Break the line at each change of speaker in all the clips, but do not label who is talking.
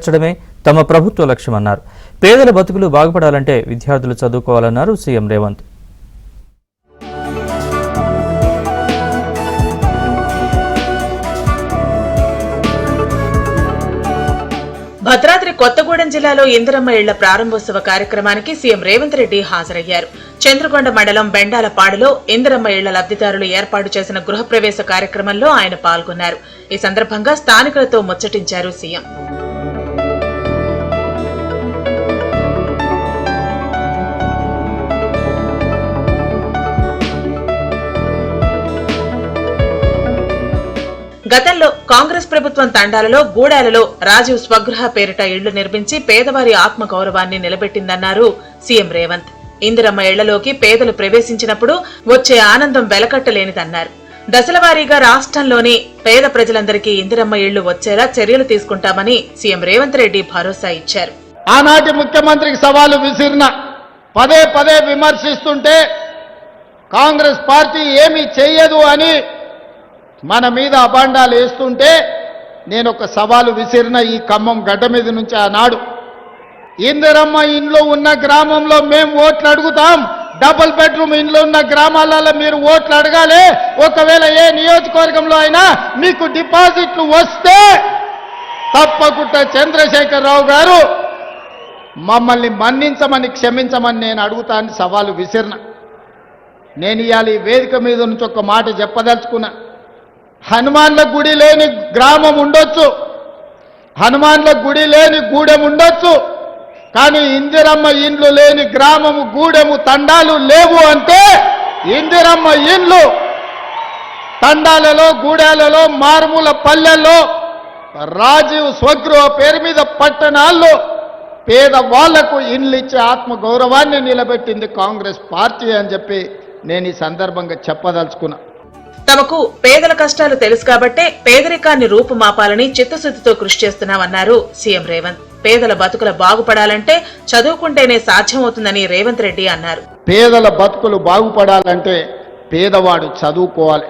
తీర్చడమే తమ ప్రభుత్వ లక్ష్యమన్నారు. పేదల బతుకులు బాగుపడాలంటే విద్యార్థులు చదువుకోవాలన్నారు సీఎం రేవంత్.
భద్రాద్రి కొత్తగూడెం జిల్లాలో ఇందిరమ్మ ఇళ్ల ప్రారంభోత్సవ కార్యక్రమానికి సీఎం రేవంత్ రెడ్డి హాజరయ్యారు. చంద్రకొండ మండలం బెండాలపాడులో ఇందిరమ్మ ఇళ్ల లబ్ధిదారులు ఏర్పాటు చేసిన గృహప్రవేశ కార్యక్రమంలో ఆయన పాల్గొన్నారు. ఈ సందర్భంగా స్థానికులతో ముచ్చటించారు సీఎం. గతంలో కాంగ్రెస్ ప్రభుత్వం తండాలలో గూడాలలో రాజీవ్ స్వగృహ పేరిట ఇళ్లు నిర్మించి పేదవారి ఆత్మగౌరవాన్ని నిలబెట్టిందన్నారు సీఎం రేవంత్. ఇందిరమ్మ ఇళ్లలోకి పేదలు ప్రవేశించినప్పుడు వచ్చే ఆనందం వెలకట్టలేనిదన్నారు. దశలవారీగా రాష్ట్రంలోని పేద ప్రజలందరికీ ఇందిరమ్మ ఇళ్లు వచ్చేలా చర్యలు తీసుకుంటామని సీఎం రేవంత్ రెడ్డి భరోసా ఇచ్చారు.
ఆనాటి ముఖ్యమంత్రికి సవాలు విసిరిన పదే పదే విమర్శిస్తుంటే కాంగ్రెస్ పార్టీ ఏమీ చెయ్యదు అని మన మీద అబాండాలు వేస్తుంటే నేను ఒక సవాలు విసిరిన ఈ ఖమ్మం గడ్డ మీద నుంచి ఆనాడు ఇందిరమ్మ ఇండ్లు ఉన్న గ్రామంలో మేము ఓట్లు అడుగుతాం, డబుల్ బెడ్రూమ్ ఇండ్లు ఉన్న గ్రామాలలో మీరు ఓట్లు అడగాలి. ఒకవేళ ఏ నియోజకవర్గంలో అయినా మీకు డిపాజిట్లు వస్తే తప్పకుండా చంద్రశేఖరరావు గారు మమ్మల్ని మన్నించమని క్షమించమని నేను అడుగుతాను సవాలు విసిరిన. నేను ఇవాళ ఈ వేదిక మీద నుంచి ఒక మాట చెప్పదలుచుకున్నా. హనుమాన్ల గుడి లేని గ్రామం ఉండొచ్చు, హనుమాన్ల గుడి లేని గూడెం ఉండొచ్చు, కానీ ఇందిరమ్మ ఇండ్లు లేని గ్రామము గూడెము తండాలు లేవు అంటే ఇందిరమ్మ ఇండ్లు తండాలలో గూడాలలో మారుమూల పల్లెల్లో రాజీవ్ స్వగృహ పేరు మీద పట్టణాల్లో పేదవాళ్లకు ఇండ్లు ఇచ్చే ఆత్మగౌరవాన్ని నిలబెట్టింది కాంగ్రెస్ పార్టీ అని చెప్పి నేను ఈ సందర్భంగా చెప్పదలుచుకున్నా.
తమకు పేదల కష్టాలు తెలుసు కాబట్టే పేదరికాన్ని రూపుమాపాలని చిత్తశుద్ధితో కృషి చేస్తున్నామన్నారు సీఎం రేవంత్. పేదల బతుకుల బాగుపడాలంటే చదువుకుంటేనే సాధ్యమవుతుందని రేవంత్ రెడ్డి అన్నారు.
పేదల బతుకులు బాగుపడాలంటే పేదవాడు చదువుకోవాలి.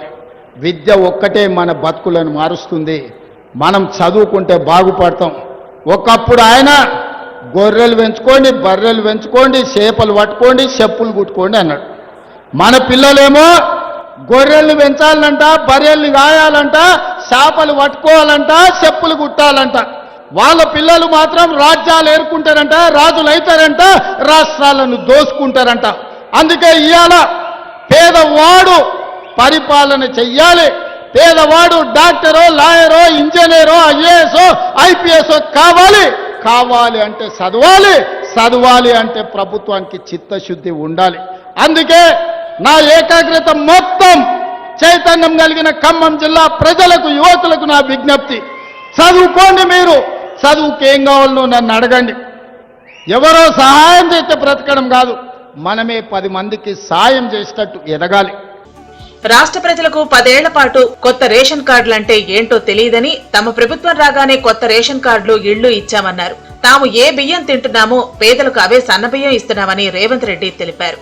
విద్య ఒక్కటే మన బతుకులను మారుస్తుంది. మనం చదువుకుంటే బాగుపడతాం. ఒకప్పుడు ఆయన గొర్రెలు పెంచుకోండి, బర్రెలు పెంచుకోండి, చేపలు పట్టుకోండి, చెప్పులు కుట్టుకోండి అన్నాడు. మన పిల్లలేమో గొర్రెల్ని పెంచాలంట, బర్రెల్ని గాయాలంట, చేపలు పట్టుకోవాలంట, చెప్పులు కుట్టాలంట. వాళ్ళ పిల్లలు మాత్రం రాజ్యాలు ఏరుకుంటారంట, రాజులు అవుతారంట, రాష్ట్రాలను దోసుకుంటారంట. అందుకే ఇవాళ పేదవాడు పరిపాలన చెయ్యాలి. పేదవాడు డాక్టరో, లాయరో, ఇంజనీరో, ఐఏఎస్ఓ, ఐపీఎస్ఓ కావాలి అంటే చదవాలి అంటే ప్రభుత్వానికి చిత్తశుద్ధి ఉండాలి. అందుకే నా ఏకాగ్రత మొత్తం చైతన్యం కలిగిన ఖమ్మం జిల్లా ప్రజలకు, యువకులకు నా విజ్ఞప్తి, చదువుకోండి. మీరు చదువుకి ఏం కావాలనో నన్ను అడగండి. ఎవరో సహాయం చేస్తే బ్రతకడం కాదు, మనమే 10 మందికి సాయం చేసేటట్టు ఎదగాలి.
రాష్ట్ర ప్రజలకు 10 ఏళ్ల పాటు కొత్త రేషన్ కార్డులంటే ఏంటో తెలియదని, తమ ప్రభుత్వం రాగానే కొత్త రేషన్ కార్డులు, ఇళ్లు ఇచ్చామన్నారు. తాము ఏ బియ్యం తింటున్నామో పేదలకు అవే సన్నబియ్యం ఇస్తున్నామని రేవంత్ రెడ్డి తెలిపారు.